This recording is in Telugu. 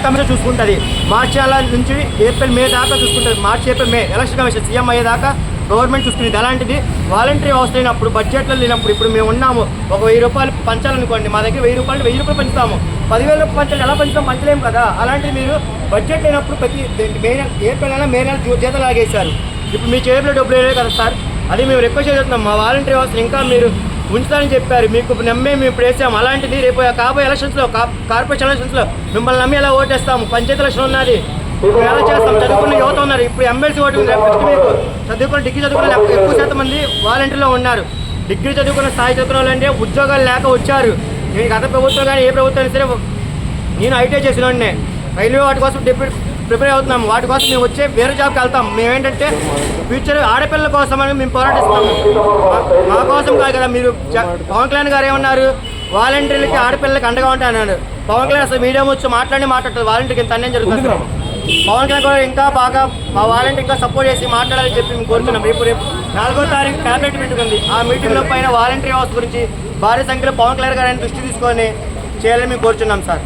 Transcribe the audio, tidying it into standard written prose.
కమిషన్ చూసుకుంటుంది. మార్చి నెల నుంచి ఏప్రిల్ మే దాకా చూసుకుంటుంది. March April May election commission CM అయ్యేదాకా గవర్నమెంట్ చూసుకునేది. అలాంటిది వాలంటరీ వ్యవస్థ అయినప్పుడు బడ్జెట్లో లేనప్పుడు ఇప్పుడు మేము ఉన్నాము. ఒక 1000 రూపాయలు పంచాలనుకోండి, మా దగ్గర 1000 రూపాయలు 1000 రూపాయలు పంచుతాము. 10,000 రూపాయలు పంచాలి, ఎలా పంచలేము కదా. అలాంటిది మీరు బడ్జెట్ లేనప్పుడు ప్రతి మే ఏప్రిల్ నెల మే నెల జీతం లాగేశారు. ఇప్పుడు మీ చేతిలో డబ్బులు వేయలేదు కదా సార్. అది మేము రిక్వెస్ట్ చేస్తున్నాం. మా వాలంటరీ వ్యవస్థ ఇంకా మీరు ఉంచుతారని చెప్పారు, మీకు నమ్మే మేము ఇప్పుడు వేసాము. అలాంటిది రేపు కాబోయే ఎలక్షన్స్లో కార్పొరేషన్ ఎలక్షన్స్లో మిమ్మల్ని నమ్మి ఎలా ఓటేస్తాము? పంచాయతీ ఎలక్షన్ ఉన్నది, ఎలా చేస్తాం? చదువుకున్న యువత ఉన్నారు, ఇప్పుడు ఎమ్మెల్సీ ఓటు రేపు మీకు చదువుకున్న డిగ్రీ చదువుకున్న ఎక్కువ శాతం మంది వాలంటీర్లో ఉన్నారు. డిగ్రీ చదువుకున్న స్థాయి చదువుకున్న వాళ్ళంటే ఉద్యోగాలు లేక వచ్చారు. నేను గత ప్రభుత్వం కానీ ఏ ప్రభుత్వం అయినా సరే, నేను ఐటీఐ చేసిన వాడినే, రైల్వే వాటి కోసం ప్రిపేర్ అవుతున్నాము. వాటి కోసం మేము వచ్చే వేరే జాబ్కి వెళ్తాం. మేమేంటంటే ఫ్యూచర్ ఆడపిల్లల కోసం అని మేము పోరాటిస్తాము. మా కోసం కాదు కదా. మీరు పవన్ కళ్యాణ్ గారు ఏమన్నారు, వాలంటీర్లకి ఆడపిల్లలకి అండగా ఉంటా అన్నాడు. పవన్ కళ్యాణ్ అసలు మీడియా వచ్చి మాట్లాడుతుంది వాలంటీర్కి ఇంత అన్యాయం జరుగుతుంది. పవన్ కళ్యాణ్ కూడా ఇంకా బాగా మా వాలంటీర్ ఇంకా సపోర్ట్ చేసి మాట్లాడాలని చెప్పి మేము కోరుతున్నాం. రేపు 4వ తారీఖు క్యాబినెట్ మీటింగ్ ఉంది. ఆ మీటింగ్లో పైన వాలంటీర్ వ్యవస్థ గురించి భారీ సంఖ్యలో పవన్ కళ్యాణ్ గారిని దృష్టి తీసుకొని చేయాలని మేము కోరుచున్నాం సార్.